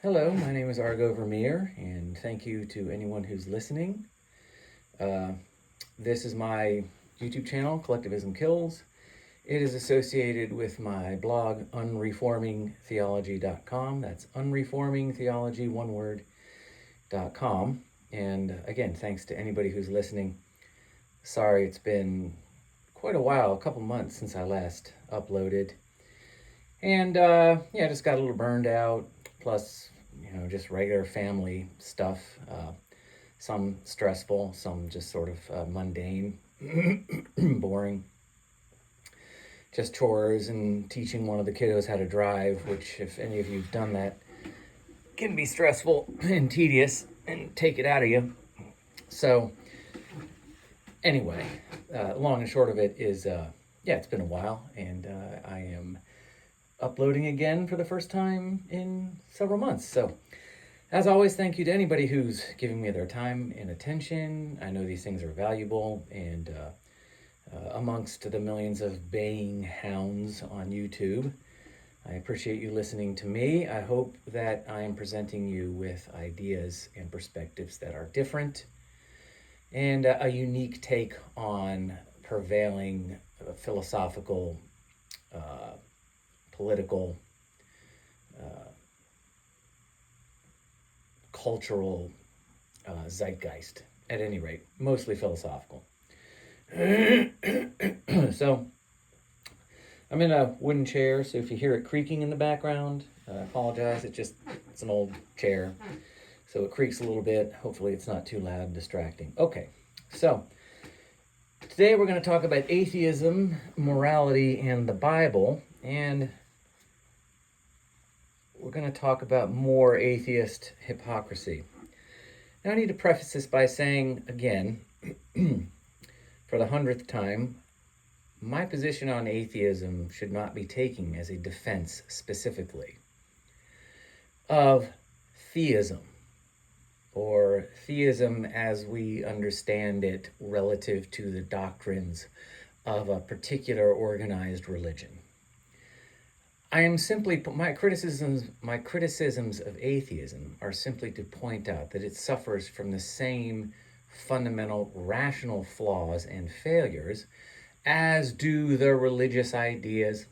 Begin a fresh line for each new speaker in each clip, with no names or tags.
Hello, my name is Argo Vermeer, and thank you to anyone who's listening. This is my YouTube channel, Collectivism Kills. It is associated with my blog, unreformingtheology.com. That's unreformingtheology, one word, .com. And again, thanks to anybody who's listening. Sorry, it's been quite a while, a couple months since I last uploaded. And I just got a little burned out, plus, just regular family stuff. Some stressful, some just sort of mundane, boring. Just chores and teaching one of the kiddos how to drive, which, if any of you've done that, can be stressful and tedious and take it out of you. So, anyway, long and short of it is, it's been a while, and I am uploading again for the first time in several months. So, as always, thank you to anybody who's giving me their time and attention. I know these things are valuable, and amongst the millions of baying hounds on YouTube, I appreciate you listening to me. I hope that I am presenting you with ideas and perspectives that are different and a unique take on prevailing philosophical, political, cultural zeitgeist, at any rate, mostly philosophical. So, I'm in a wooden chair, so if you hear it creaking in the background, I apologize. It's an old chair, so it creaks a little bit. Hopefully it's not too loud and distracting. Okay, so today we're going to talk about atheism, morality, and the Bible, and we're going to talk about more atheist hypocrisy. Now, I need to preface this by saying, again, for the 100th time, my position on atheism should not be taken as a defense specifically of theism, or theism as we understand it relative to the doctrines of a particular organized religion. I am simply, my criticisms of atheism are simply to point out that it suffers from the same fundamental rational flaws and failures as do the religious ideas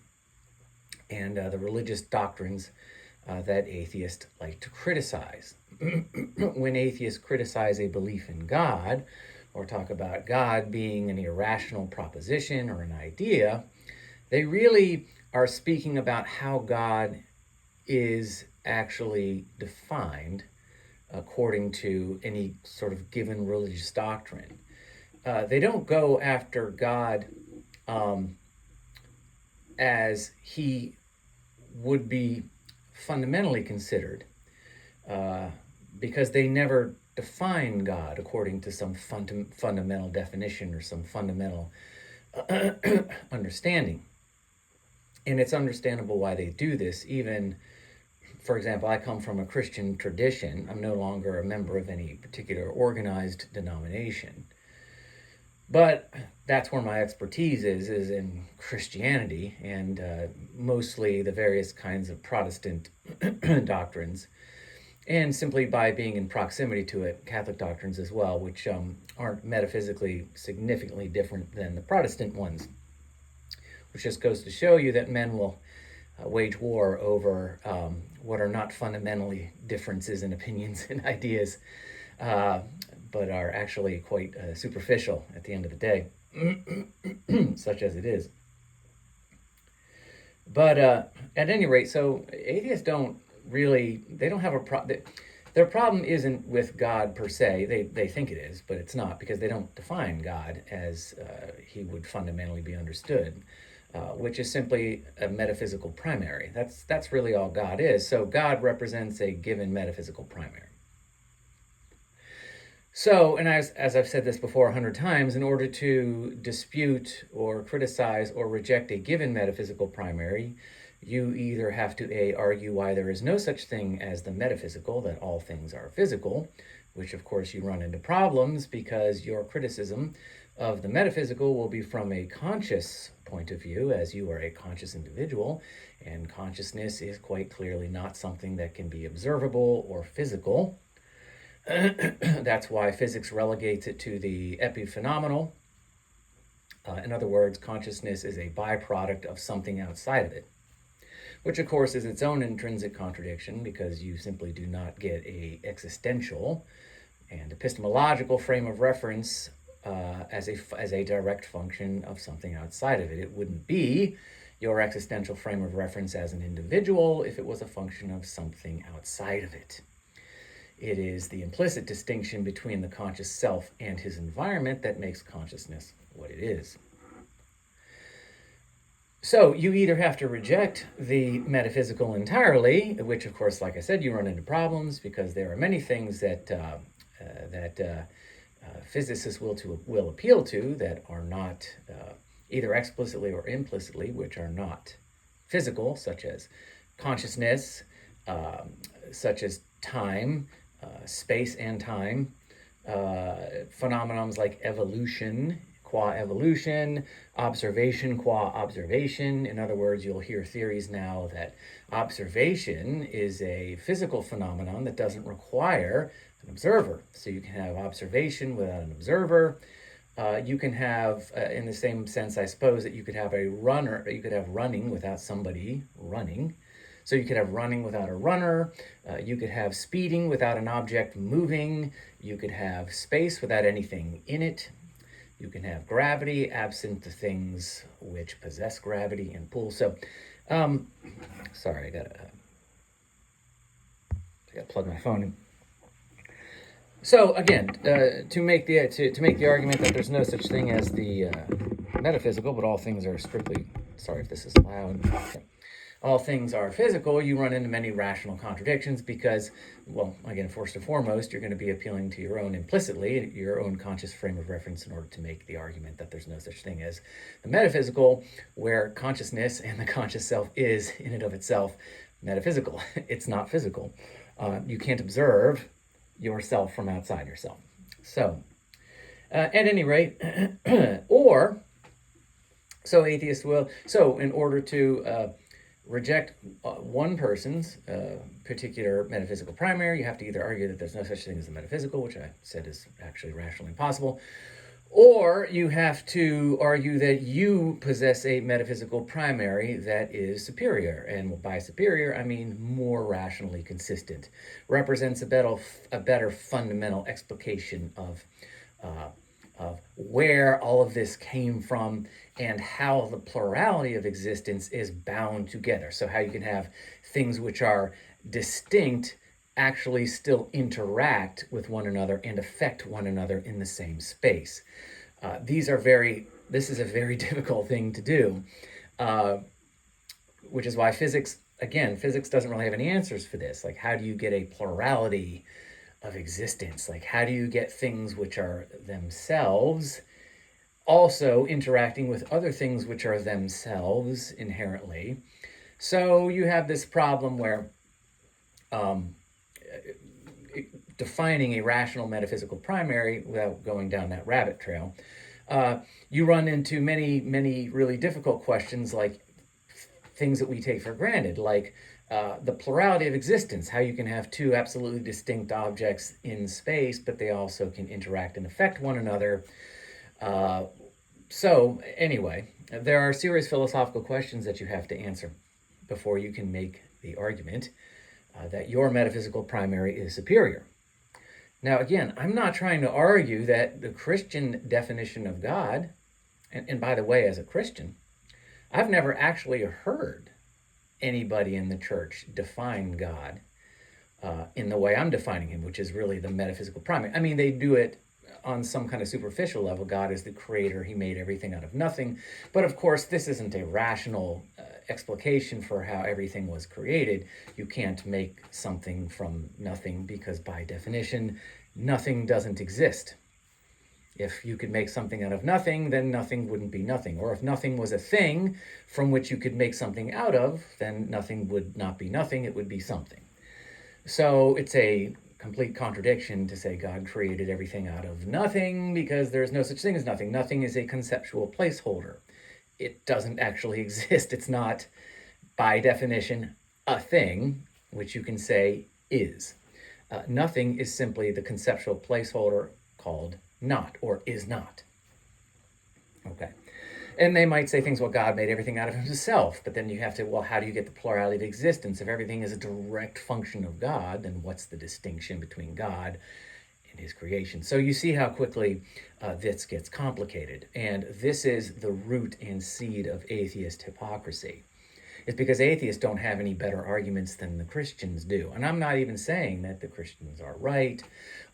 and the religious doctrines that atheists like to criticize. When atheists criticize a belief in God, or talk about God being an irrational proposition or an idea, they really are speaking about how God is actually defined according to any sort of given religious doctrine. They don't go after God as he would be fundamentally considered, because they never define God according to some fundamental definition or some fundamental understanding. And it's understandable why they do this. Even, for example, I come from a Christian tradition. I'm no longer a member of any particular organized denomination. But that's where my expertise is in Christianity, and mostly the various kinds of Protestant doctrines. And simply by being in proximity to it, Catholic doctrines as well, which aren't metaphysically significantly different than the Protestant ones. Which just goes to show you that men will wage war over what are not fundamentally differences in opinions and ideas, but are actually quite superficial at the end of the day, such as it is. But at any rate, so atheists don't have a problem. Their problem isn't with God per se. They think it is, but it's not, because they don't define God as he would fundamentally be understood. Which is simply a metaphysical primary. That's really all God is. So God represents a given metaphysical primary. So, and as I've said this before 100 times, in order to dispute or criticize or reject a given metaphysical primary, you either have to argue why there is no such thing as the metaphysical, that all things are physical, which of course you run into problems because your criticism of the metaphysical will be from a conscious point of view, as you are a conscious individual, and consciousness is quite clearly not something that can be observable or physical. That's why physics relegates it to the epiphenomenal. In other words, consciousness is a byproduct of something outside of it, which of course is its own intrinsic contradiction, because you simply do not get a existential and epistemological frame of reference as a direct function of something outside of it. It wouldn't be your existential frame of reference as an individual if it was a function of something outside of it. It is the implicit distinction between the conscious self and his environment that makes consciousness what it is. So you either have to reject the metaphysical entirely, which of course, like I said, you run into problems because there are many things that physicists will appeal to that are not either explicitly or implicitly, which are not physical, such as consciousness, such as time, space and time, phenomenons like evolution, qua evolution, observation qua observation. In other words, you'll hear theories now that observation is a physical phenomenon that doesn't require an observer. So you can have observation without an observer. You can have, in the same sense, I suppose, that you could have you could have running without somebody running. So you could have running without a runner. You could have speeding without an object moving. You could have space without anything in it. You can have gravity absent the things which possess gravity and pull. So, sorry, I gotta plug my phone in. So again, to make the argument that there's no such thing as the metaphysical, but all things are strictly. Sorry if this is loud. Okay. All things are physical, you run into many rational contradictions because, well, again, first and foremost, you're going to be appealing to your own implicitly, your own conscious frame of reference in order to make the argument that there's no such thing as the metaphysical, where consciousness and the conscious self is, in and of itself, metaphysical. It's not physical. You can't observe yourself from outside yourself. So, at any rate, so atheists will, so in order to reject one person's particular metaphysical primary, you have to either argue that there's no such thing as the metaphysical, which I said is actually rationally impossible, or you have to argue that you possess a metaphysical primary that is superior, and by superior I mean more rationally consistent, represents a better fundamental explication of where all of this came from and how the plurality of existence is bound together. So how you can have things which are distinct actually still interact with one another and affect one another in the same space. This is a very difficult thing to do, which is why physics doesn't really have any answers for this. Like, how do you get a plurality of existence? Like, how do you get things which are themselves also interacting with other things which are themselves inherently? So you have this problem where defining a rational metaphysical primary without going down that rabbit trail, you run into many, many really difficult questions, like things that we take for granted, like the plurality of existence, how you can have two absolutely distinct objects in space, but they also can interact and affect one another. So anyway, there are serious philosophical questions that you have to answer before you can make the argument that your metaphysical primary is superior. Now, again, I'm not trying to argue that the Christian definition of God, and by the way, as a Christian, I've never actually heard anybody in the church define God in the way I'm defining him, which is really the metaphysical primary. I mean, they do it on some kind of superficial level. God is the creator. He made everything out of nothing. But of course, this isn't a rational explication for how everything was created. You can't make something from nothing because by definition, nothing doesn't exist. If you could make something out of nothing, then nothing wouldn't be nothing. Or if nothing was a thing from which you could make something out of, then nothing would not be nothing, it would be something. So it's a complete contradiction to say God created everything out of nothing, because there's no such thing as nothing. Nothing is a conceptual placeholder. It doesn't actually exist. It's not, by definition, a thing, which you can say is. Nothing is simply the conceptual placeholder called not, or is not. Okay. And they might say things, well, God made everything out of himself, but then you have to, well, how do you get the plurality of existence? If everything is a direct function of God, then what's the distinction between God and his creation? So you see how quickly this gets complicated. And this is the root and seed of atheist hypocrisy. It's because atheists don't have any better arguments than the Christians do. And I'm not even saying that the Christians are right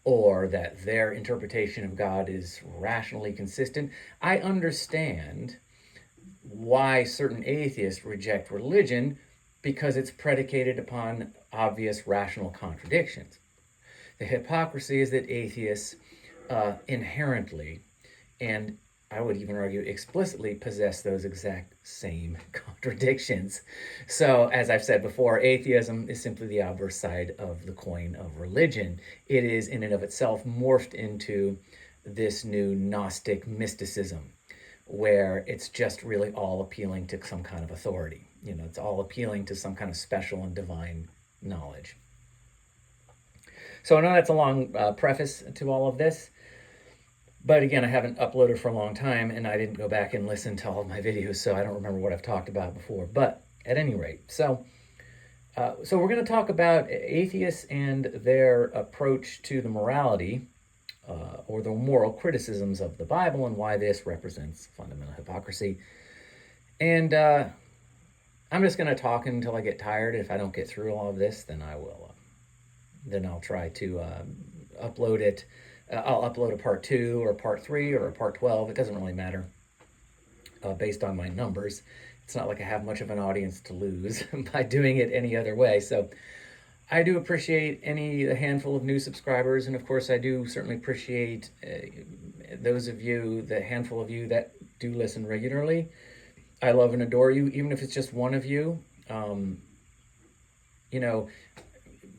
or that their interpretation of God is rationally consistent. I understand why certain atheists reject religion, because it's predicated upon obvious rational contradictions. The hypocrisy is that atheists inherently, and I would even argue explicitly, possess those exact same contradictions. So, as I've said before, atheism is simply the obverse side of the coin of religion. It is in and of itself morphed into this new Gnostic mysticism, where it's just really all appealing to some kind of authority. It's all appealing to some kind of special and divine knowledge. So I know that's a long preface to all of this. But again, I haven't uploaded for a long time, and I didn't go back and listen to all of my videos, so I don't remember what I've talked about before. But at any rate, so we're going to talk about atheists and their approach to the morality or the moral criticisms of the Bible, and why this represents fundamental hypocrisy. And I'm just going to talk until I get tired. If I don't get through all of this, then I will. Then I'll try to upload it. I'll upload a part 2 or part 3 or a part 12. It doesn't really matter based on my numbers. It's not like I have much of an audience to lose by doing it any other way. So I do appreciate a handful of new subscribers. And of course, I do certainly appreciate those of you, the handful of you that do listen regularly. I love and adore you, even if it's just one of you.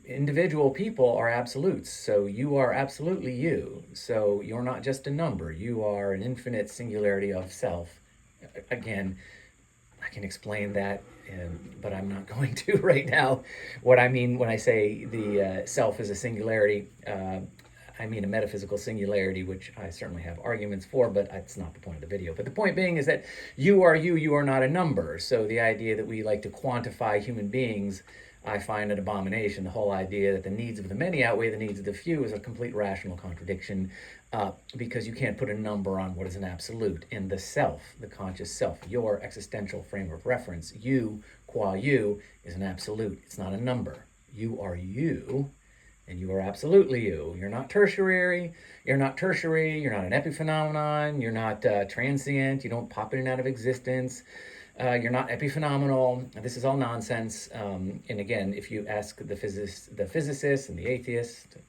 Individual people are absolutes, so you are absolutely you. So you're not just a number. You are an infinite singularity of self. Again, I can explain that, but I'm not going to right now. What I mean when I say the self is a singularity, I mean a metaphysical singularity, which I certainly have arguments for, but that's not the point of the video. But the point being is that you are you, you are not a number. So the idea that we like to quantify human beings, I find an abomination. The whole idea that the needs of the many outweigh the needs of the few is a complete rational contradiction, because you can't put a number on what is an absolute. In the self, the conscious self, your existential frame of reference, you, qua you, is an absolute. It's not a number. You are you, and you are absolutely you. You're not tertiary, you're not an epiphenomenon, you're not transient, you don't pop in and out of existence. You're not epiphenomenal. This is all nonsense. And again, if you ask the physicists and the atheists to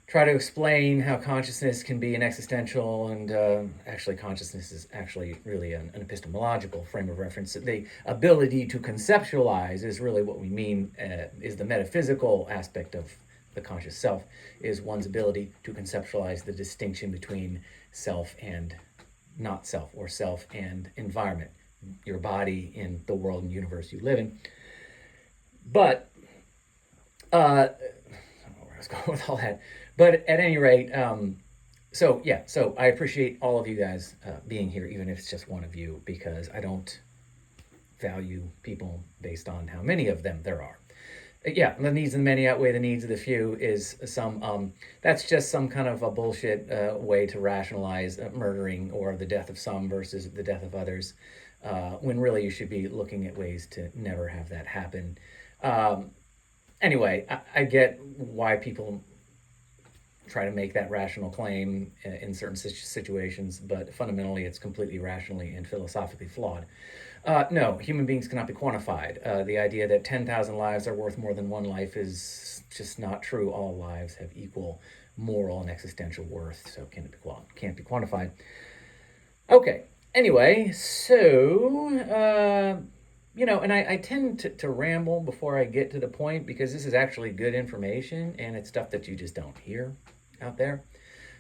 try to explain how consciousness can be an existential, and actually consciousness is actually really an epistemological frame of reference. The ability to conceptualize is really what we mean, is the metaphysical aspect of the conscious self, is one's ability to conceptualize the distinction between self and not self, or self and environment, your body in the world and universe you live in. But I don't know where I was going with all that. But at any rate, so I appreciate all of you guys being here, even if it's just one of you, because I don't value people based on how many of them there are. The needs of the many outweigh the needs of the few is that's just some kind of a bullshit way to rationalize murdering or the death of some versus the death of others, when really you should be looking at ways to never have that happen. Anyway, I get why people try to make that rational claim in certain situations, but fundamentally it's completely rationally and philosophically flawed. No, human beings cannot be quantified. The idea that 10,000 lives are worth more than one life is just not true. All lives have equal moral and existential worth, so can't be quantified. Okay, anyway, so and I tend to ramble before I get to the point because this is actually good information and it's stuff that you just don't hear out there.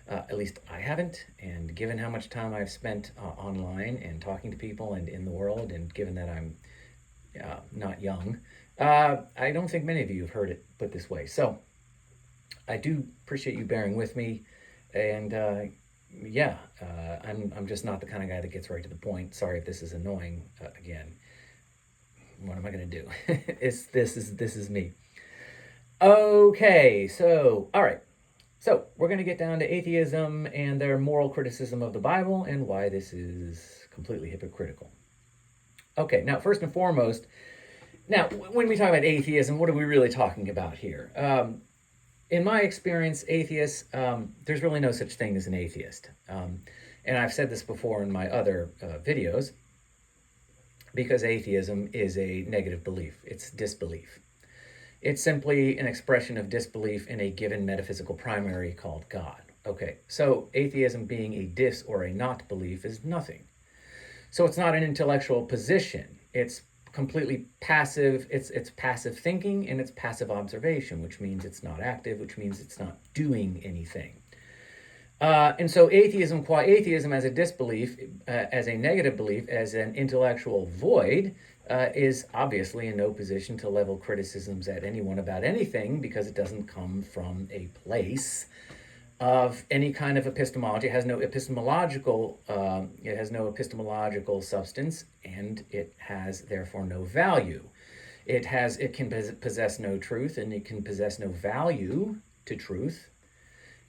At least I haven't. And given how much time I've spent online and talking to people and in the world, and given that I'm not young, I don't think many of you have heard it put this way. So I do appreciate you bearing with me. And I'm just not the kind of guy that gets right to the point. Sorry if this is annoying again. What am I going to do? This is me. Okay, so, all right. So we're going to get down to atheism and their moral criticism of the Bible and why this is completely hypocritical. Okay, now first and foremost, now when we talk about atheism, what are we really talking about here? In my experience, atheists, there's really no such thing as an atheist. And I've said this before in my other videos, because atheism is a negative belief. It's disbelief. It's simply an expression of disbelief in a given metaphysical primary called God. Okay, so atheism being a dis or a not belief is nothing. So it's not an intellectual position. It's completely passive. It's passive thinking and it's passive observation, which means it's not active, which means it's not doing anything. And so atheism, qua atheism as a disbelief, as a negative belief, as an intellectual void, is obviously in no position to level criticisms at anyone about anything because it doesn't come from a place of any kind of epistemology. It has no epistemological substance, and it has therefore no value. It can possess no truth, and it can possess no value to truth.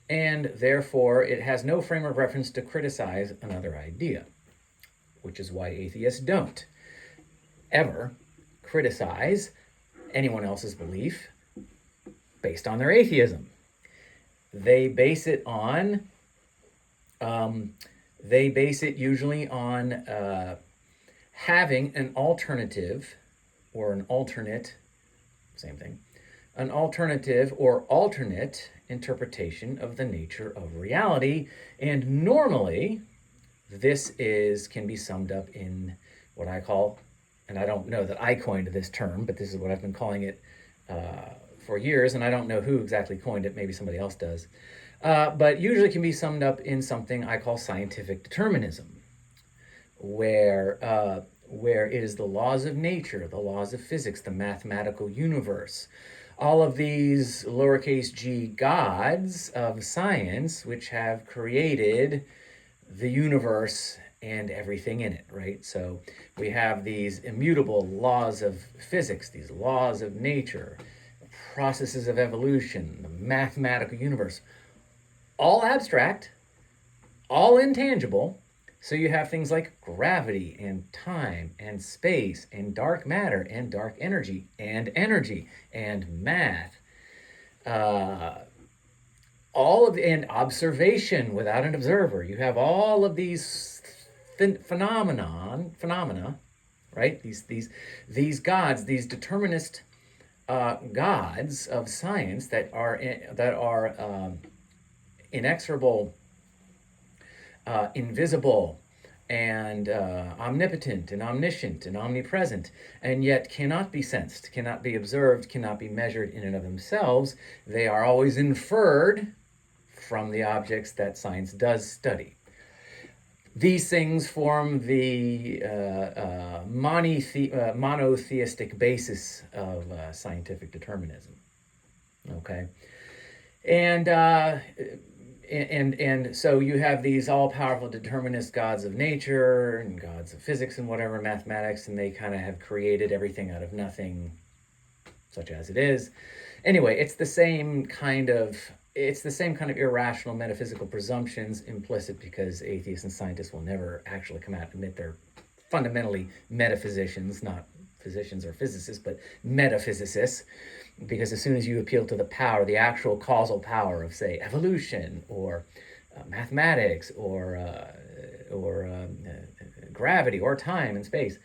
And therefore, it has no frame of reference to criticize another idea, which is why atheists don't ever criticize anyone else's belief based on their atheism. They base it usually on having an alternative or an alternate, same thing, an alternative or alternate interpretation of the nature of reality. And normally, this can be summed up in what I call, and I don't know that I coined this term, but this is what I've been calling it for years, and I don't know who exactly coined it, maybe somebody else does, but usually can be summed up in something I call scientific determinism, where it is the laws of nature, the laws of physics, the mathematical universe, all of these lowercase g gods of science which have created the universe and everything in it, right? So we have these immutable laws of physics, these laws of nature, processes of evolution, the mathematical universe, all abstract, all intangible. So you have things like gravity and time and space and dark matter and dark energy and math, and observation without an observer. You have all of these phenomena, right? These gods, these determinist gods of science that are inexorable, invisible, and omnipotent and omniscient and omnipresent, and yet cannot be sensed, cannot be observed, cannot be measured in and of themselves. They are always inferred from the objects that science does study. These things form the monotheistic basis of scientific determinism. Okay, and so you have these all-powerful determinist gods of nature and gods of physics and whatever, mathematics, and they kind of have created everything out of nothing, such as it is. Anyway, it's the same kind of irrational metaphysical presumptions implicit, because atheists and scientists will never actually come out and admit they're fundamentally metaphysicians, not physicians or physicists, but metaphysicists. Because as soon as you appeal to the power, the actual causal power of, say, evolution or mathematics or gravity or time and space,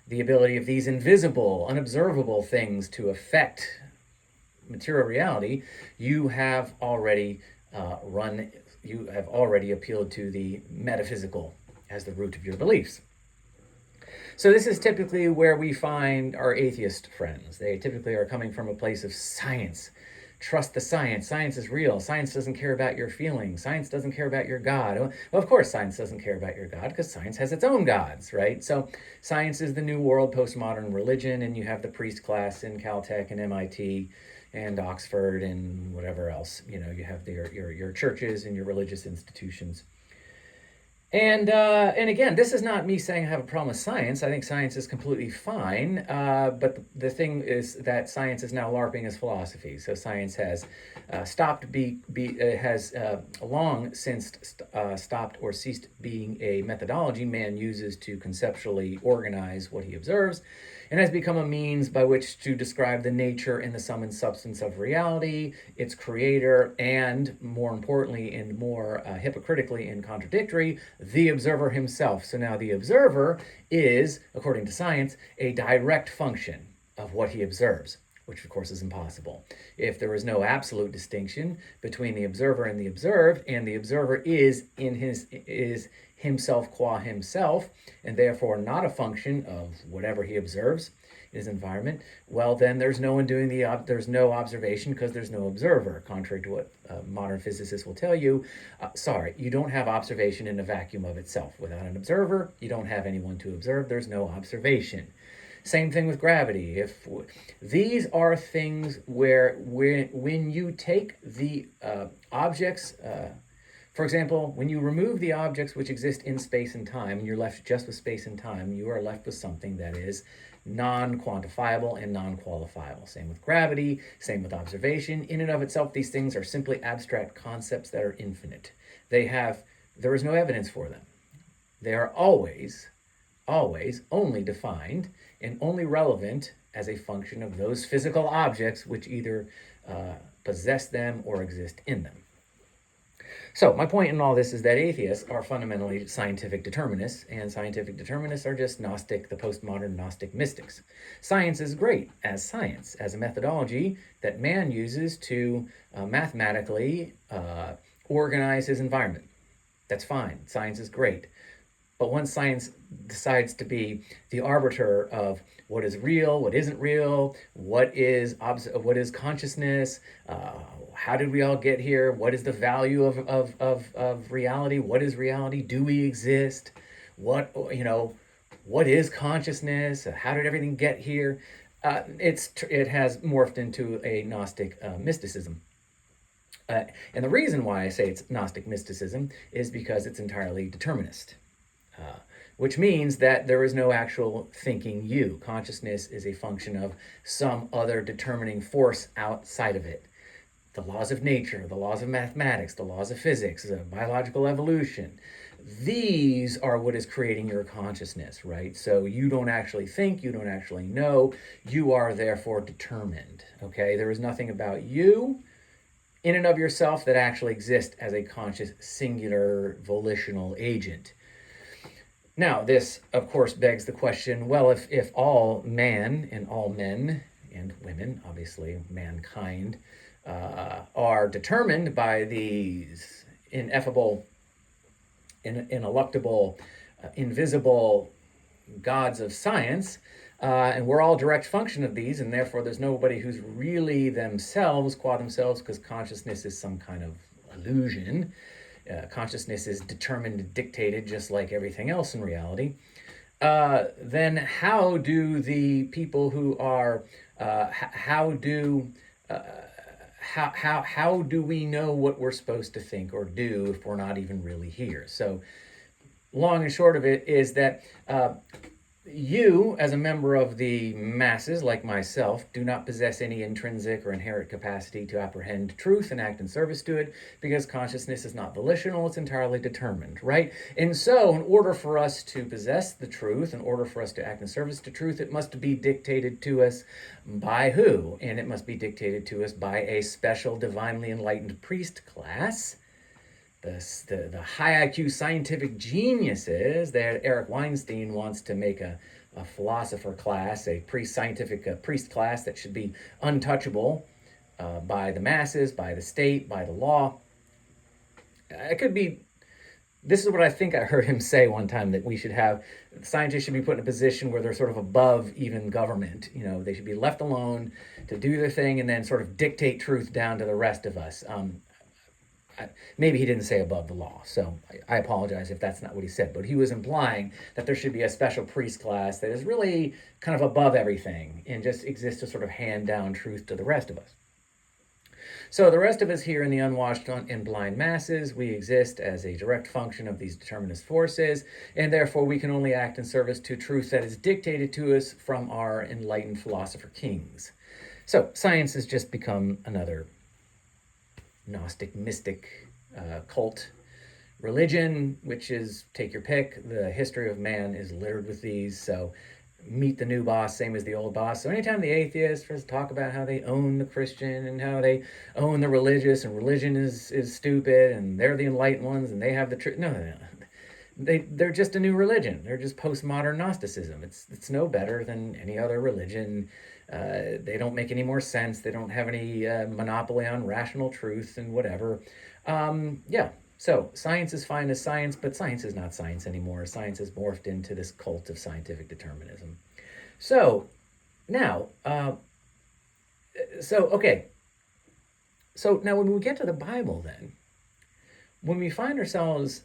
the ability of these invisible, unobservable things to affect material reality, you have already appealed to the metaphysical as the root of your beliefs. So this is typically where we find our atheist friends. They typically are coming from a place of science. Trust the science. Science is real. Science doesn't care about your feelings. Science doesn't care about your God. Well, of course, science doesn't care about your God because science has its own gods, right? So science is the new world postmodern religion, and you have the priest class in Caltech and MIT and Oxford and whatever else. You know, you have your churches and your religious institutions. And again, this is not me saying I have a problem with science. I think science is completely fine. But the thing is that science is now LARPing as philosophy. So science has long since stopped or ceased being a methodology man uses to conceptually organize what he observes, and has become a means by which to describe the nature and the sum and substance of reality, its creator, and more importantly and more hypocritically and contradictory, the observer himself. So now the observer is, according to science, a direct function of what he observes, which of course is impossible. If there is no absolute distinction between the observer and the observed, and the observer is himself qua himself, and therefore not a function of whatever he observes, his environment, well then there's no one doing there's no observation because there's no observer, contrary to what modern physicists will tell you. Sorry, you don't have observation in a vacuum of itself. Without an observer, you don't have anyone to observe. There's no observation. Same thing with gravity. If these are things where when you take the objects, for example, when you remove the objects which exist in space and time, and you're left just with space and time, you are left with something that is non-quantifiable and non-qualifiable. Same with gravity, same with observation. In and of itself, these things are simply abstract concepts that are infinite. There is no evidence for them. They are always only defined and only relevant as a function of those physical objects which either possess them or exist in them. So my point in all this is that atheists are fundamentally scientific determinists, and scientific determinists are just Gnostic, the postmodern Gnostic mystics. Science is great as science, as a methodology that man uses to mathematically organize his environment. That's fine. Science is great. But once science decides to be the arbiter of what is real, what isn't real, what is consciousness, how did we all get here, what is the value of reality, what is reality, do we exist, what is consciousness, how did everything get here, it has morphed into a Gnostic mysticism. And the reason why I say it's Gnostic mysticism is because it's entirely determinist. Which means that there is no actual thinking you. Consciousness is a function of some other determining force outside of it. The laws of nature, the laws of mathematics, the laws of physics, biological evolution. These are what is creating your consciousness, right? So you don't actually think, you don't actually know, you are therefore determined, okay? There is nothing about you in and of yourself that actually exists as a conscious, singular, volitional agent. Now, this, of course, begs the question, well, if all man and all men and women, obviously mankind, are determined by these ineffable, ineluctable, invisible gods of science, and we're all direct function of these, and therefore there's nobody who's really themselves, qua themselves, because consciousness is some kind of illusion. Consciousness is determined and dictated just like everything else in reality, then how do the people who are, how do we know what we're supposed to think or do if we're not even really here? So long and short of it is that you, as a member of the masses, like myself, do not possess any intrinsic or inherent capacity to apprehend truth and act in service to it, because consciousness is not volitional, it's entirely determined, right? And so, in order for us to possess the truth, in order for us to act in service to truth, it must be dictated to us by who? And it must be dictated to us by a special divinely enlightened priest class, the high IQ scientific geniuses that Eric Weinstein wants to make a philosopher class, a scientific priest class that should be untouchable by the masses, by the state, by the law. It could be this is what I think I heard him say one time, that scientists should be put in a position where they're sort of above even government. They should be left alone to do their thing and then sort of dictate truth down to the rest of us. Maybe he didn't say above the law, so I apologize if that's not what he said, but he was implying that there should be a special priest class that is really kind of above everything and just exists to sort of hand down truth to the rest of us. So the rest of us here in the unwashed and blind masses, we exist as a direct function of these determinist forces, and therefore we can only act in service to truth that is dictated to us from our enlightened philosopher kings. So science has just become another Gnostic, mystic, cult religion, which is, take your pick. The history of man is littered with these. So meet the new boss, same as the old boss. So anytime the atheists talk about how they own the Christian and how they own the religious, and religion is stupid and they're the enlightened ones and they have the truth. No. They're just a new religion. They're just postmodern Gnosticism. It's no better than any other religion. They don't make any more sense. They don't have any monopoly on rational truth and whatever. So science is fine as science, but science is not science anymore. Science has morphed into this cult of scientific determinism. So now, okay. So now when we get to the Bible then, when we find ourselves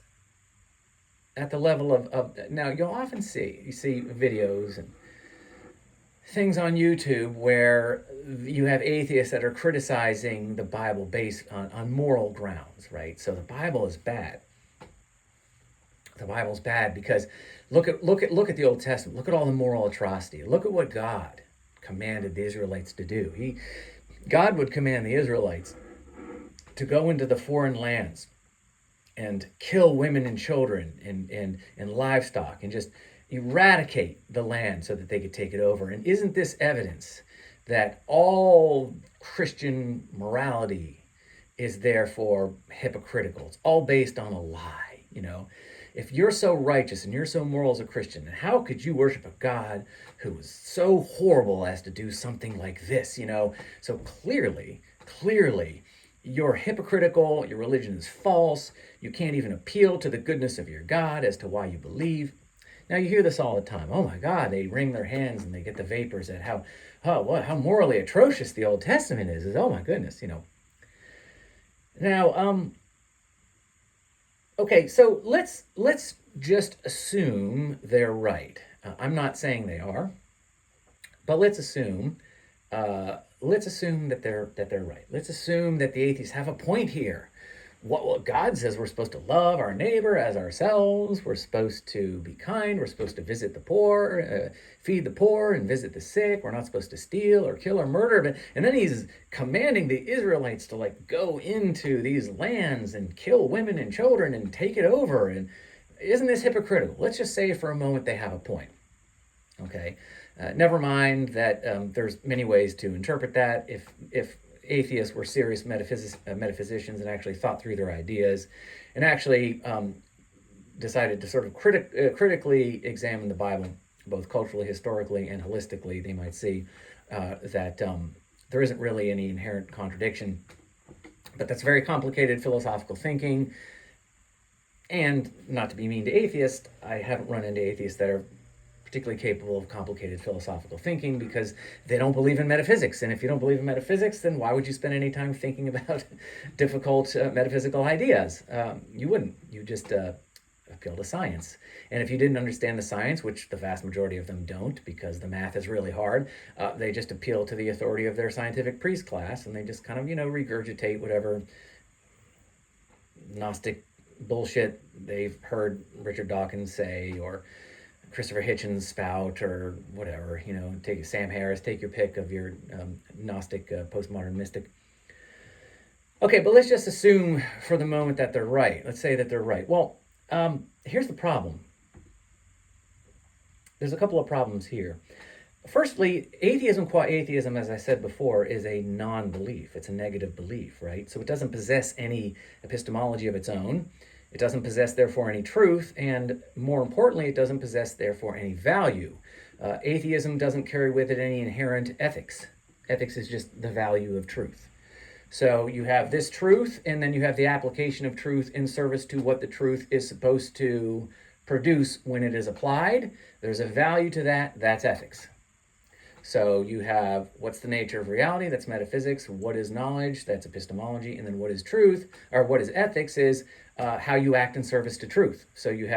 at the level of now you'll often see videos and things on YouTube where you have atheists that are criticizing the Bible based on moral grounds, right? So the Bible is bad. The Bible's bad because look at the Old Testament. Look at all the moral atrocity. Look at what God commanded the Israelites to do. God would command the Israelites to go into the foreign lands and kill women and children and livestock and just eradicate the land so that they could take it over. And isn't this evidence that all Christian morality is therefore hypocritical? It's all based on a lie, If you're so righteous and you're so moral as a Christian, then how could you worship a God who is so horrible as to do something like this, So clearly, you're hypocritical, your religion is false, you can't even appeal to the goodness of your God as to why you believe. Now you hear this all the time. Oh my God, they wring their hands and they get the vapors at how morally atrocious the Old Testament is. Oh my goodness, Now, okay, so let's just assume they're right. I'm not saying they are, but let's assume that they're right. Let's assume that the atheists have a point here. What God says, we're supposed to love our neighbor as ourselves. We're supposed to be kind. We're supposed to visit the poor, feed the poor, and visit the sick. We're not supposed to steal or kill or murder. And then he's commanding the Israelites to go into these lands and kill women and children and take it over. And isn't this hypocritical? Let's just say for a moment they have a point. Okay. Never mind that there's many ways to interpret that. If atheists were serious metaphysicians and actually thought through their ideas and actually decided to sort of critically examine the Bible, both culturally, historically, and holistically, they might see that there isn't really any inherent contradiction. But that's very complicated philosophical thinking. And not to be mean to atheists, I haven't run into atheists that are particularly capable of complicated philosophical thinking because they don't believe in metaphysics. And if you don't believe in metaphysics, then why would you spend any time thinking about difficult metaphysical ideas? You wouldn't. You just appeal to science. And if you didn't understand the science, which the vast majority of them don't because the math is really hard, they just appeal to the authority of their scientific priest class and they just kind of, regurgitate whatever Gnostic bullshit they've heard Richard Dawkins say or Christopher Hitchens spout or whatever, take Sam Harris, take your pick of your Gnostic postmodern mystic. Okay, but let's just assume for the moment that they're right. Let's say that they're right. Well, here's the problem. There's a couple of problems here. Firstly, atheism, qua atheism, as I said before, is a non-belief. It's a negative belief, right? So it doesn't possess any epistemology of its own. It doesn't possess, therefore, any truth, and more importantly, it doesn't possess, therefore, any value. Atheism doesn't carry with it any inherent ethics. Ethics is just the value of truth. So you have this truth, and then you have the application of truth in service to what the truth is supposed to produce when it is applied. There's a value to that. That's ethics. So you have what's the nature of reality, that's metaphysics. What is knowledge, that's epistemology. And then what is truth, or what is ethics, is how you act in service to truth. So you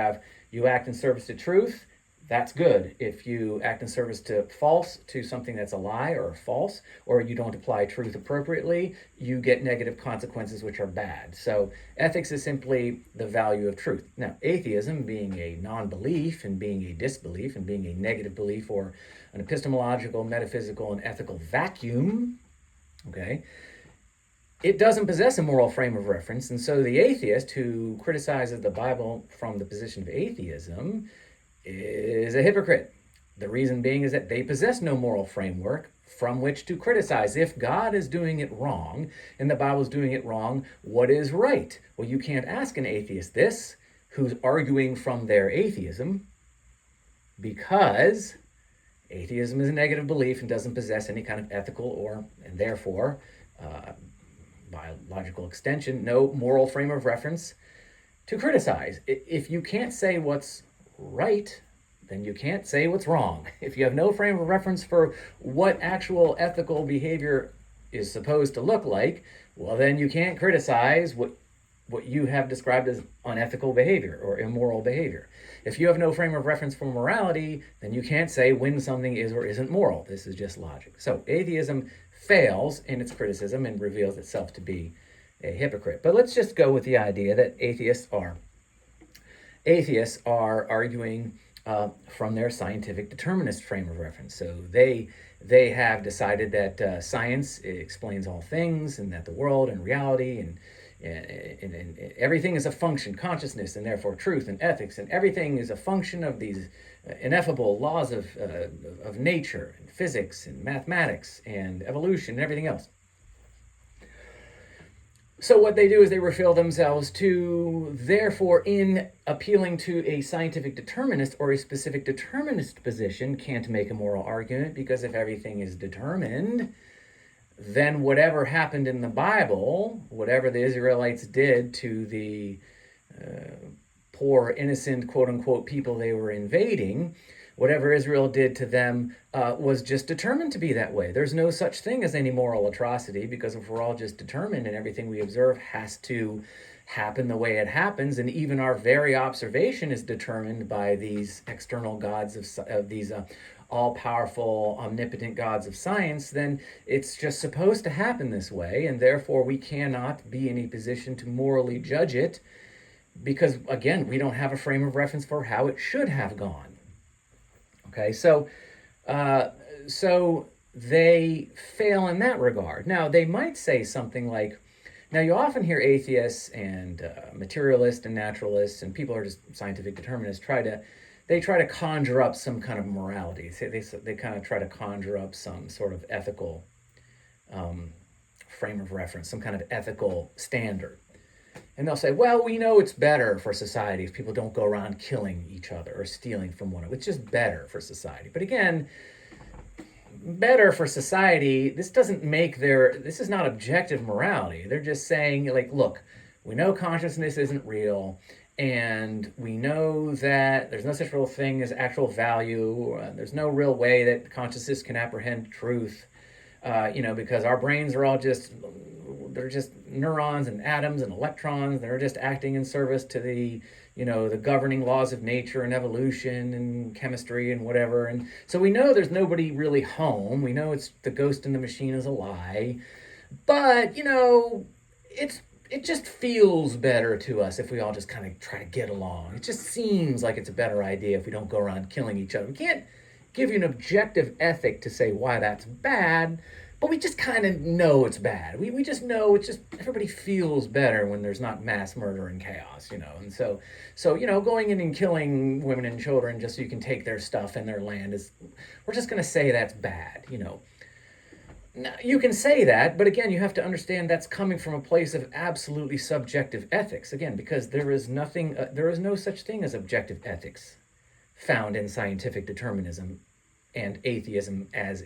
act in service to truth, that's good. If you act in service to false, to something that's a lie or false, or you don't apply truth appropriately, you get negative consequences, which are bad. So ethics is simply the value of truth. Now, atheism, being a non-belief and being a disbelief and being a negative belief, or an epistemological, metaphysical, and ethical vacuum, okay, it doesn't possess a moral frame of reference. And so the atheist who criticizes the Bible from the position of atheism is a hypocrite. The reason being is that they possess no moral framework from which to criticize. If God is doing it wrong and the Bible is doing it wrong, what is right? Well, you can't ask an atheist this who's arguing from their atheism, because atheism is a negative belief and doesn't possess any kind of ethical or, and therefore, biological extension, no moral frame of reference to criticize. If you can't say what's right, then you can't say what's wrong. If you have no frame of reference for what actual ethical behavior is supposed to look like, well, then you can't criticize what you have described as unethical behavior or immoral behavior. If you have no frame of reference for morality, then you can't say when something is or isn't moral. This is just logic. So atheism fails in its criticism and reveals itself to be a hypocrite. But let's just go with the idea that atheists are arguing from their scientific determinist frame of reference. So they have decided that science explains all things, and that the world and reality and everything is a function, consciousness, and therefore truth and ethics, and everything is a function of these ineffable laws of nature and physics and mathematics and evolution and everything else. So what they do is they reveal themselves to, therefore, in appealing to a scientific determinist or a specific determinist position, can't make a moral argument, because if everything is determined, then whatever happened in the Bible, whatever the Israelites did to the poor, innocent, quote-unquote, people they were invading, whatever Israel did to them was just determined to be that way. There's no such thing as any moral atrocity, because if we're all just determined and everything we observe has to happen the way it happens, and even our very observation is determined by these external gods of these all-powerful, omnipotent gods of science, then it's just supposed to happen this way, and therefore we cannot be in a position to morally judge it, because, again, we don't have a frame of reference for how it should have gone. Okay, so they fail in that regard. Now, they might say something like, now you often hear atheists and materialists and naturalists and people who are just scientific determinists try to conjure up some kind of morality. They kind of try to conjure up some sort of ethical frame of reference, some kind of ethical standard. And they'll say, well, we know it's better for society if people don't go around killing each other or stealing from one another. It's just better for society. But again, better for society, this is not objective morality. They're just saying, like, look, we know consciousness isn't real, and we know that there's no such real thing as actual value. There's no real way that consciousness can apprehend truth, because our brains are all they're just neurons and atoms and electrons. They're just acting in service to the governing laws of nature and evolution and chemistry and whatever. And so we know there's nobody really home. We know it's the ghost in the machine is a lie. But, it just feels better to us if we all just kind of try to get along. It just seems like it's a better idea if we don't go around killing each other. We can't give you an objective ethic to say why that's bad, but we just kind of know it's bad. We just know it's just, everybody feels better when there's not mass murder and chaos, And so going in and killing women and children just so you can take their stuff and their land we're just going to say that's bad, Now, you can say that, but again, you have to understand that's coming from a place of absolutely subjective ethics. Again, because there is no such thing as objective ethics found in scientific determinism and atheism as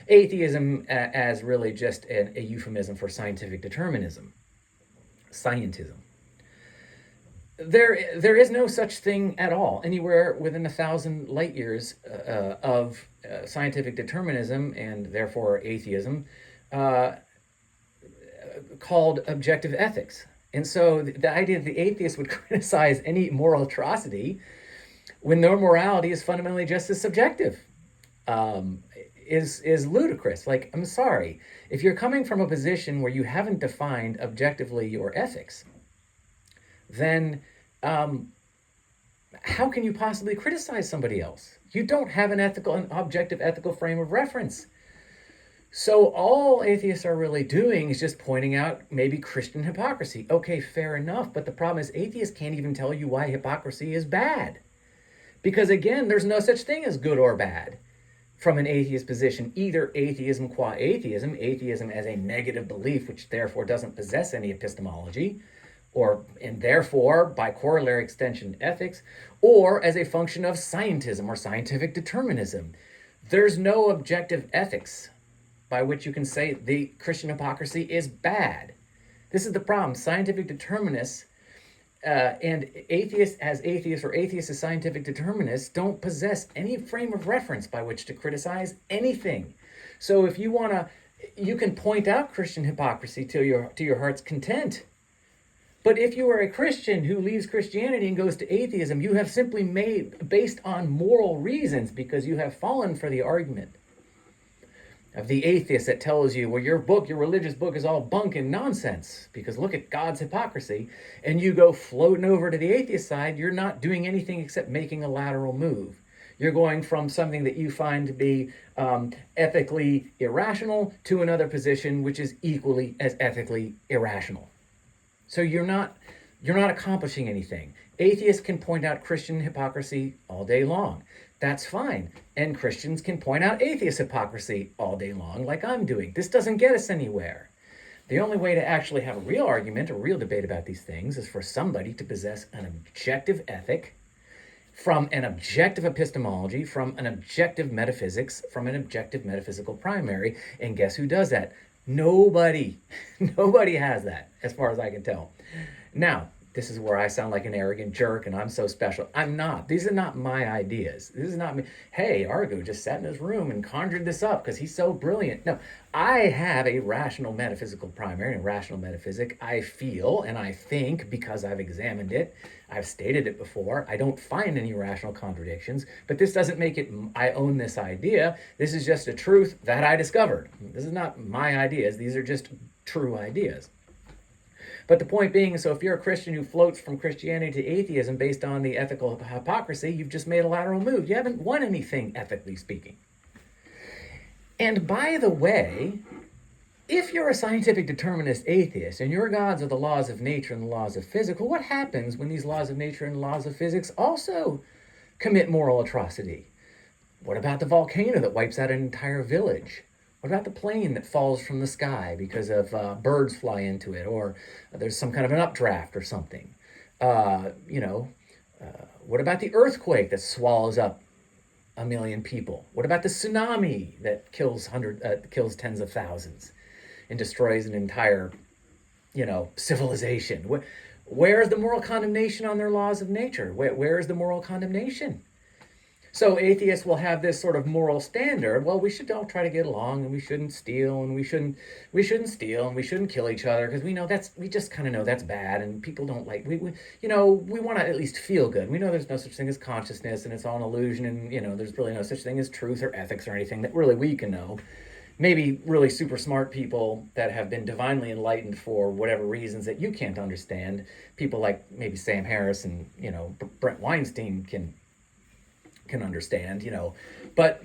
Atheism as really just a euphemism for scientific determinism, scientism. There is no such thing at all anywhere within 1,000 light years of scientific determinism and therefore atheism called objective ethics. And so the idea that the atheist would criticize any moral atrocity when their morality is fundamentally just as subjective is ludicrous. Like, I'm sorry, if you're coming from a position where you haven't defined objectively your ethics, then how can you possibly criticize somebody else? You don't have an objective ethical frame of reference. So all atheists are really doing is just pointing out maybe Christian hypocrisy. Okay, fair enough, but the problem is atheists can't even tell you why hypocrisy is bad. Because again, there's no such thing as good or bad from an atheist position. Either atheism qua atheism, atheism as a negative belief, which therefore doesn't possess any epistemology, and therefore, by corollary extension, ethics, or as a function of scientism or scientific determinism. There's no objective ethics by which you can say the Christian hypocrisy is bad. This is the problem. Scientific determinists and atheists as atheists or atheists as scientific determinists don't possess any frame of reference by which to criticize anything. So if you want to, you can point out Christian hypocrisy to your heart's content. But if you are a Christian who leaves Christianity and goes to atheism, you have simply made, based on moral reasons, because you have fallen for the argument of the atheist that tells you, well, your religious book is all bunk and nonsense, because look at God's hypocrisy, and you go floating over to the atheist side, you're not doing anything except making a lateral move. You're going from something that you find to be ethically irrational to another position which is equally as ethically irrational. So you're not accomplishing anything. Atheists can point out Christian hypocrisy all day long. That's fine. And Christians can point out atheist hypocrisy all day long, like I'm doing. This doesn't get us anywhere. The only way to actually have a real argument, a real debate about these things, is for somebody to possess an objective ethic from an objective epistemology, from an objective metaphysics, from an objective metaphysical primary. And guess who does that? Nobody has that, as far as I can tell. Now, this is where I sound like an arrogant jerk and I'm so special. I'm not. These are not my ideas. This is not me. Hey, Argo just sat in his room and conjured this up because he's so brilliant. No, I have a rational metaphysical primary and rational metaphysic. I feel and I think, because I've examined it, I've stated it before, I don't find any rational contradictions, but this doesn't make it I own this idea. This is just a truth that I discovered. This is not my ideas. These are just true ideas. But the point being, so if you're a Christian who floats from Christianity to atheism based on the ethical hypocrisy, you've just made a lateral move. You haven't won anything, ethically speaking. And by the way, if you're a scientific determinist atheist and your gods are the laws of nature and the laws of physics, well, what happens when these laws of nature and laws of physics also commit moral atrocity? What about the volcano that wipes out an entire village? What about the plane that falls from the sky because of birds fly into it, or there's some kind of an updraft or something? What about the earthquake that swallows up 1 million people? What about the tsunami that kills tens of thousands and destroys an entire, civilization? Where is the moral condemnation on their laws of nature? Where is the moral condemnation? So atheists will have this sort of moral standard. Well, we should all try to get along, and we shouldn't steal, and we shouldn't steal, and we shouldn't kill each other, because we just kind of know that's bad, and people don't like, we want to at least feel good. We know there's no such thing as consciousness, and it's all an illusion, and there's really no such thing as truth or ethics or anything that really we can know. Maybe really super smart people that have been divinely enlightened for whatever reasons that you can't understand. People like maybe Sam Harris and Brent Weinstein can understand, but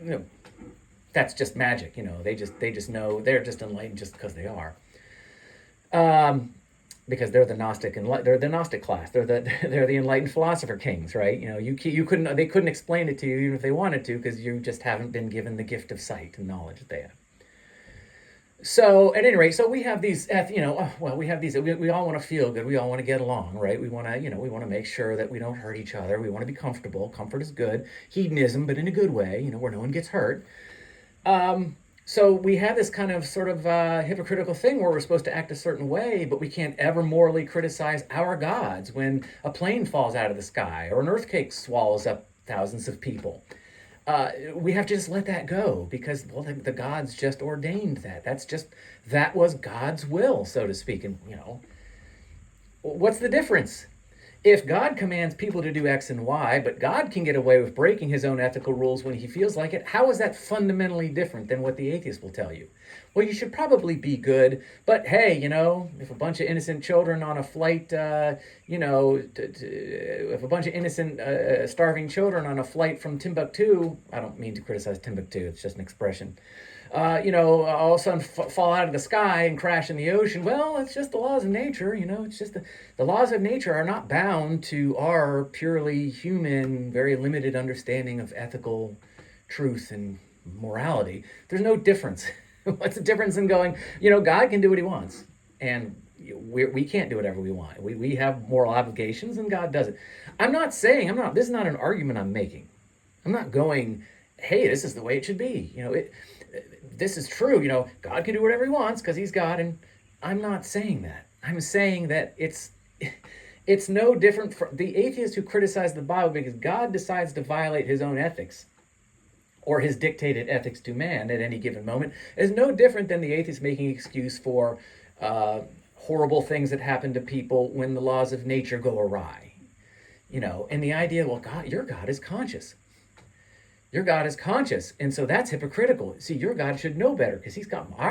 that's just magic. They just know, they're just enlightened just because they are, because they're the Gnostic and they're the Gnostic class. They're the enlightened philosopher kings, right? They couldn't explain it to you even if they wanted to, because you just haven't been given the gift of sight and knowledge that they have. So at any rate, we have these, we all want to feel good. We all want to get along, right? We want to make sure that we don't hurt each other. We want to be comfortable. Comfort is good. Hedonism, but in a good way, where no one gets hurt. So we have this kind of sort of hypocritical thing where we're supposed to act a certain way, but we can't ever morally criticize our gods when a plane falls out of the sky or an earthquake swallows up thousands of people. We have to just let that go because, well, the gods just ordained that. That was God's will, so to speak. And, what's the difference? If God commands people to do X and Y, but God can get away with breaking his own ethical rules when he feels like it, how is that fundamentally different than what the atheist will tell you? Well, you should probably be good, but hey, if a bunch of innocent children on a flight, if a bunch of innocent starving children on a flight from Timbuktu, I don't mean to criticize Timbuktu, it's just an expression, all of a sudden fall out of the sky and crash in the ocean. Well, it's just the laws of nature, it's just the laws of nature are not bound to our purely human, very limited understanding of ethical truth and morality. There's no difference. What's the difference in going, God can do what he wants, and we can't do whatever we want. We have moral obligations, and God doesn't. This is not an argument I'm making. I'm not going, hey, this is the way it should be. This is true, God can do whatever he wants because he's God, and I'm not saying that. I'm saying that it's no different from the atheists who criticize the Bible because God decides to violate his own ethics or his dictated ethics to man at any given moment is no different than the atheist making excuse for horrible things that happen to people when the laws of nature go awry. And the idea, well, God, your God is conscious. Your God is conscious, and so that's hypocritical. See, your God should know better because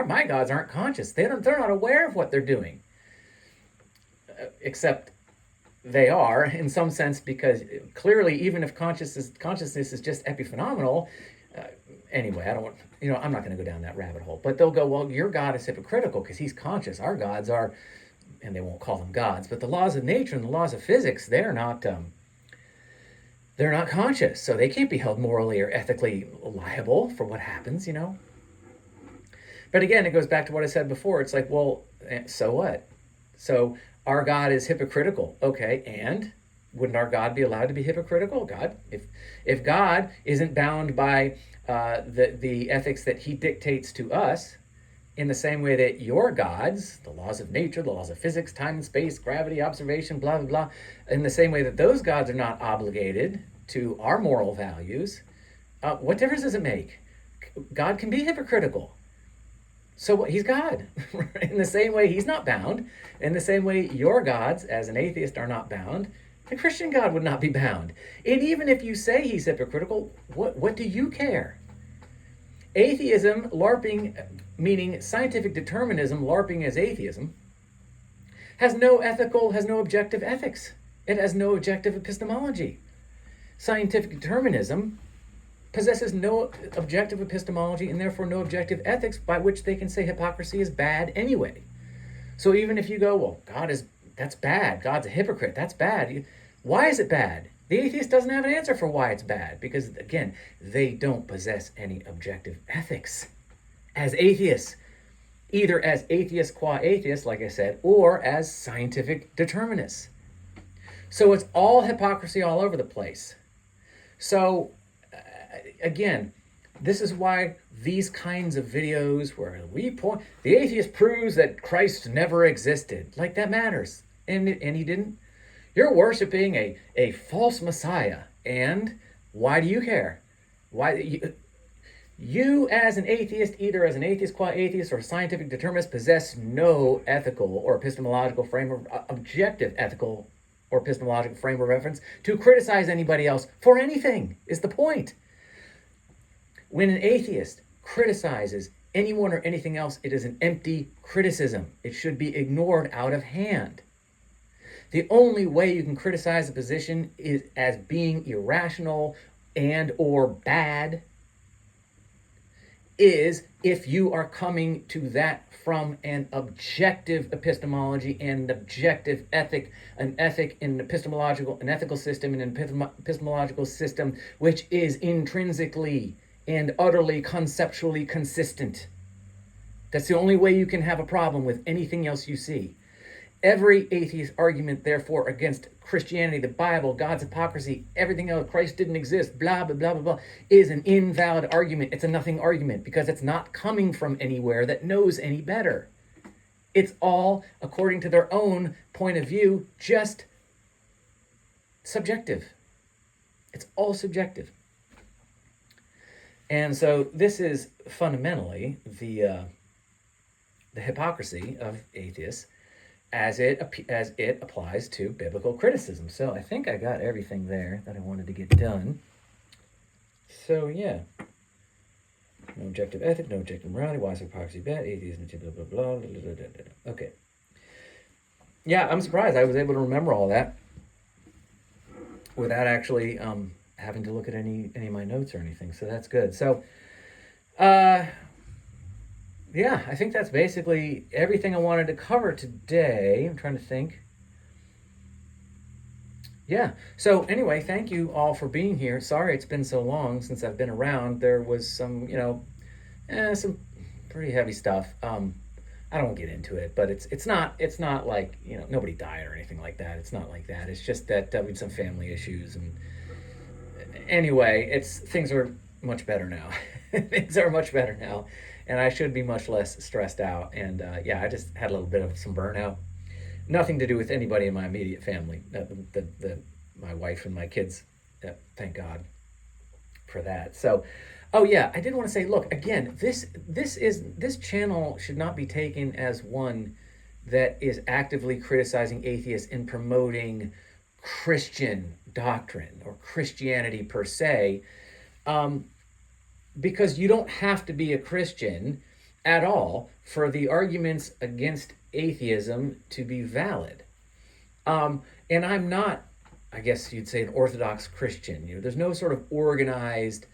my gods aren't conscious. They're not aware of what they're doing, except they are in some sense because clearly, even if consciousness is just epiphenomenal. Anyway, I'm not going to go down that rabbit hole. But they'll go, well, your God is hypocritical because he's conscious. Our gods are, and they won't call them gods, but the laws of nature and the laws of physics, they're not conscious, so they can't be held morally or ethically liable for what happens, But again, it goes back to what I said before. It's like, well, so what? So our God is hypocritical. Okay, and wouldn't our God be allowed to be hypocritical? If God isn't bound by the ethics that he dictates to us, in the same way that your gods, the laws of nature, the laws of physics, time and space, gravity, observation, blah, blah, blah, in the same way that those gods are not obligated to our moral values, what difference does it make? God can be hypocritical. So what? He's God. In the same way he's not bound, in the same way your gods, as an atheist, are not bound, the Christian God would not be bound. And even if you say he's hypocritical, what do you care? Atheism, LARPing, meaning scientific determinism, LARPing as atheism, has no objective ethics. It has no objective epistemology. Scientific determinism possesses no objective epistemology and therefore no objective ethics by which they can say hypocrisy is bad anyway. So even if you go, well, that's bad, God's a hypocrite, that's bad. Why is it bad? The atheist doesn't have an answer for why it's bad because, again, they don't possess any objective ethics as atheists, either as atheists qua atheists, like I said, or as scientific determinists. So it's all hypocrisy all over the place. So, again, this is why these kinds of videos where the atheist proves that Christ never existed, like that matters, and he didn't. You're worshiping a false Messiah, and why do you care? Why you as an atheist, either as an atheist qua atheist or a scientific determinist, possess no ethical or epistemological objective ethical or epistemological frame of reference to criticize anybody else for anything, is the point. When an atheist criticizes anyone or anything else, it is an empty criticism. It should be ignored out of hand. The only way you can criticize a position is as being irrational and or bad is if you are coming to that from an objective epistemology and an objective ethic, an ethical system and an epistemological system which is intrinsically and utterly conceptually consistent. That's the only way you can have a problem with anything else you see. Every atheist argument, therefore, against Christianity, the Bible, God's hypocrisy, everything else, Christ didn't exist, blah, blah, blah, blah, blah, is an invalid argument. It's a nothing argument because it's not coming from anywhere that knows any better. It's all, according to their own point of view, just subjective. It's all subjective. And so this is fundamentally the hypocrisy of atheists as it applies to biblical criticism. So I think I got everything there that I wanted to get done. So yeah. No objective ethic, no objective morality, why is hypocrisy bad, atheism, blah, blah, blah, blah, blah, blah, blah. Okay. Yeah, I'm surprised I was able to remember all that without actually having to look at any of my notes or anything. So that's good. So, yeah, I think that's basically everything I wanted to cover today. I'm trying to think. Yeah. So anyway, thank you all for being here. Sorry it's been so long since I've been around. There was some, some pretty heavy stuff. I don't want to get into it, but it's not like, nobody died or anything like that. It's not like that. It's just that we had some family issues, and anyway, things are much better now. Things are much better now, and I should be much less stressed out. And I just had a little bit of some burnout. Nothing to do with anybody in my immediate family, my wife and my kids. Thank God for that. So, oh yeah, I did want to say, look, again, this channel should not be taken as one that is actively criticizing atheists and promoting Christian doctrine or Christianity per se, because you don't have to be a Christian at all for the arguments against atheism to be valid. And I'm not, I guess you'd say, an Orthodox Christian. There's no sort of organized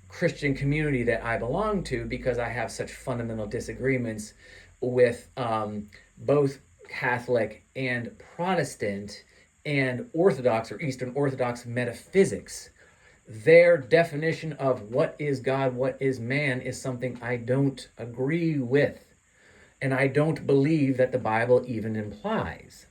Christian community that I belong to because I have such fundamental disagreements with both Catholic and Protestant and Orthodox or Eastern Orthodox metaphysics. Their definition of what is God, what is man, is something I don't agree with. And I don't believe that the Bible even implies.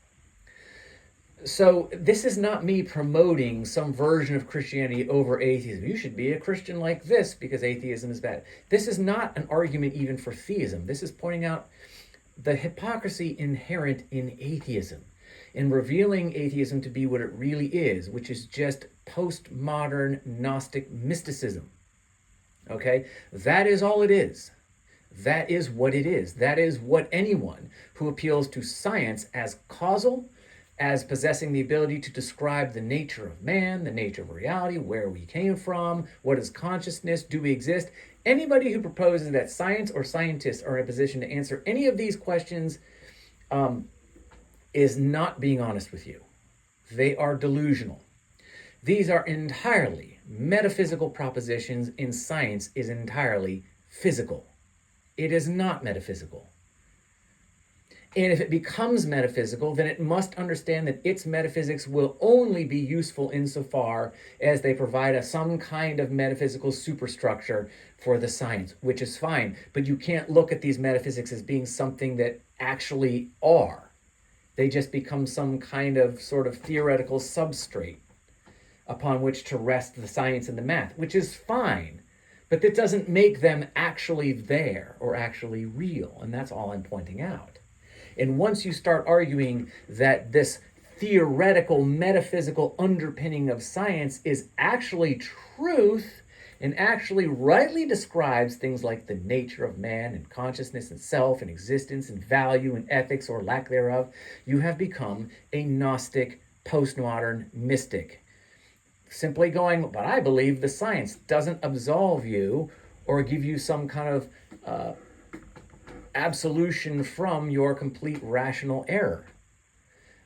So this is not me promoting some version of Christianity over atheism. You should be a Christian like this because atheism is bad. This is not an argument even for theism. This is pointing out the hypocrisy inherent in atheism, in revealing atheism to be what it really is, which is just postmodern Gnostic mysticism. Okay? That is all it is. That is what it is. That is what anyone who appeals to science as causal, as possessing the ability to describe the nature of man, the nature of reality, where we came from, what is consciousness, do we exist? Anybody who proposes that science or scientists are in a position to answer any of these questions is not being honest with you. They are delusional. These are entirely metaphysical propositions, and science is entirely physical. It is not metaphysical. And if it becomes metaphysical, then it must understand that its metaphysics will only be useful insofar as they provide some kind of metaphysical superstructure for the science, which is fine. But you can't look at these metaphysics as being something that actually are. They just become some kind of sort of theoretical substrate upon which to rest the science and the math, which is fine. But that doesn't make them actually there or actually real. And that's all I'm pointing out. And once you start arguing that this theoretical, metaphysical underpinning of science is actually truth and actually rightly describes things like the nature of man and consciousness and self and existence and value and ethics or lack thereof, you have become a Gnostic, postmodern mystic. Simply going, but I believe the science doesn't absolve you or give you some kind of absolution from your complete rational error.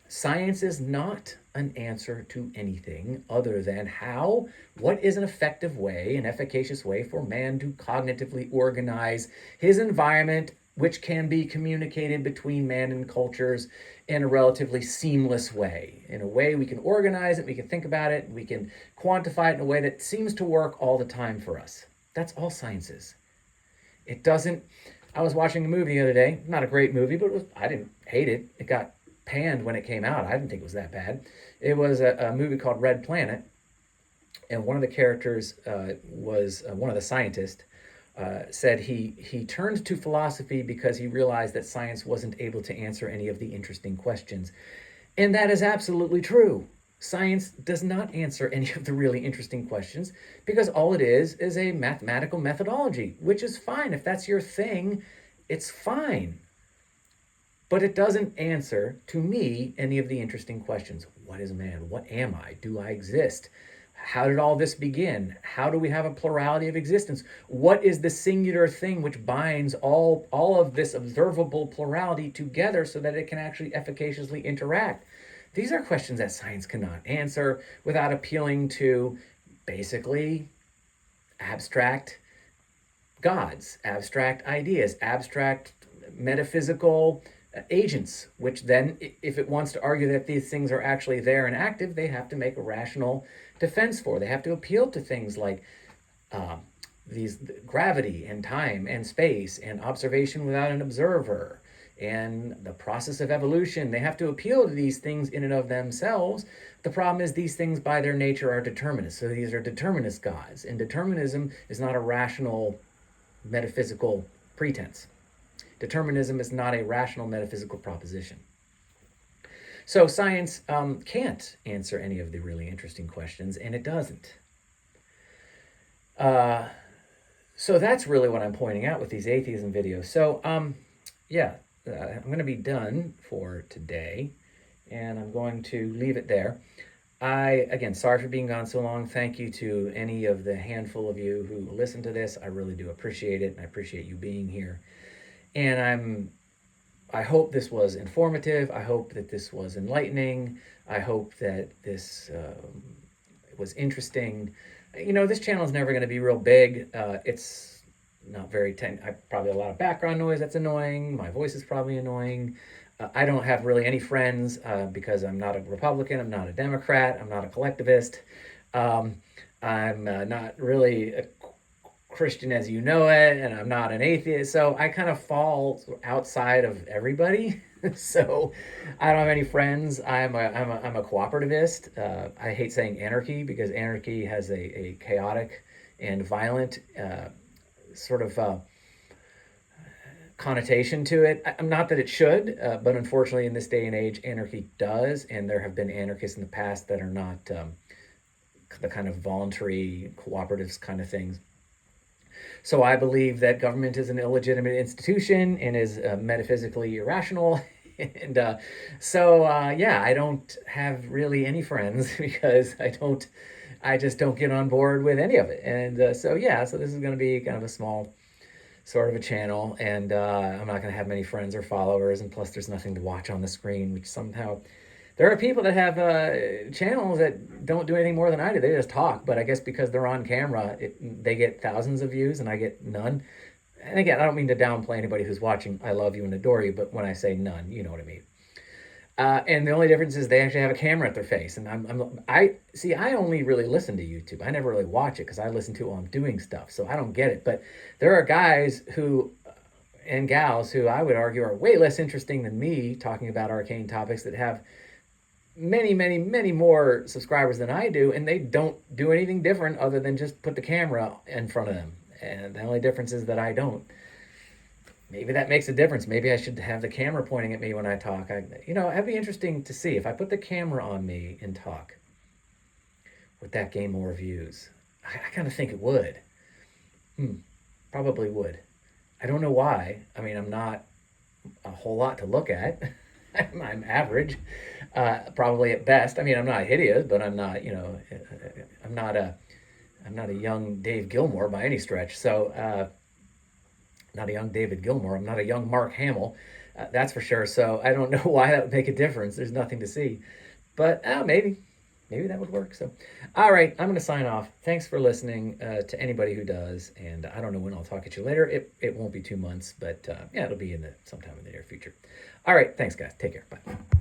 Science is not an answer to anything other than what is an effective way, an efficacious way for man to cognitively organize his environment, which can be communicated between man and cultures in a relatively seamless way. In a way we can organize it, we can think about it, we can quantify it in a way that seems to work all the time for us. That's all science is. It doesn't. I was watching a movie the other day, not a great movie, but I didn't hate it. It got panned when it came out. I didn't think it was that bad. It was a movie called Red Planet, and one of the characters was one of the scientists. Said he turned to philosophy because he realized that science wasn't able to answer any of the interesting questions. And that is absolutely true. Science does not answer any of the really interesting questions because all it is a mathematical methodology, which is fine. If that's your thing, it's fine. But it doesn't answer, to me, any of the interesting questions. What is man? What am I? Do I exist? How did all this begin? How do we have a plurality of existence? What is the singular thing which binds all of this observable plurality together so that it can actually efficaciously interact? These are questions that science cannot answer without appealing to basically abstract gods, abstract ideas, abstract metaphysical agents, which then, if it wants to argue that these things are actually there and active, they have to make a rational defense for. They have to appeal to things like these gravity and time and space and observation without an observer and the process of evolution. They have to appeal to these things in and of themselves. The problem is these things by their nature are determinists. So these are determinist gods, and determinism is not a rational metaphysical pretense. Determinism is not a rational metaphysical proposition. So science can't answer any of the really interesting questions, and it doesn't. So that's really what I'm pointing out with these atheism videos. So I'm going to be done for today, and I'm going to leave it there. Again, sorry for being gone so long. Thank you to any of the handful of you who listen to this. I really do appreciate it, and I appreciate you being here. And I hope this was informative. I hope that this was enlightening. I hope that this was interesting. This channel is never going to be real big. It's not very probably a lot of background noise that's annoying. My voice is probably annoying. I don't have really any friends because I'm not a Republican. I'm not a Democrat. I'm not a collectivist. I'm not really a Christian as you know it, and I'm not an atheist, so I kind of fall outside of everybody. So I don't have any friends. I'm a cooperativist. I hate saying anarchy because anarchy has a chaotic and violent sort of connotation to it. Not that it should, but unfortunately in this day and age, anarchy does, and there have been anarchists in the past that are not the kind of voluntary cooperatives kind of things. So I believe that government is an illegitimate institution and is metaphysically irrational. And I don't have really any friends because I just don't get on board with any of it. And so this is going to be kind of a small sort of a channel, and I'm not going to have many friends or followers, and plus there's nothing to watch on the screen, which somehow... There are people that have channels that don't do anything more than I do. They just talk, but I guess because they're on camera, they get thousands of views and I get none. And again, I don't mean to downplay anybody who's watching. I love you and adore you, but when I say none, you know what I mean. And the only difference is they actually have a camera at their face. And I only really listen to YouTube. I never really watch it because I listen to it while I'm doing stuff, so I don't get it. But there are guys and gals who I would argue are way less interesting than me talking about arcane topics that have many, many, many more subscribers than I do, and they don't do anything different other than just put the camera in front of them. And the only difference is that I don't. Maybe that makes a difference. Maybe I should have the camera pointing at me when I talk. It'd be interesting to see if I put the camera on me and talk, would that gain more views? I kind of think it would. Probably would. I don't know why. I mean, I'm not a whole lot to look at. I'm average, probably at best. I mean, I'm not hideous, but I'm not, I'm not a young Dave Gilmore by any stretch. So, not a young David Gilmour. I'm not a young Mark Hamill, that's for sure. So I don't know why that would make a difference. There's nothing to see, but maybe that would work. So, all right, I'm going to sign off. Thanks for listening to anybody who does, and I don't know when I'll talk at you later. It won't be 2 months, but it'll be sometime in the near future. All right, thanks, guys. Take care. Bye.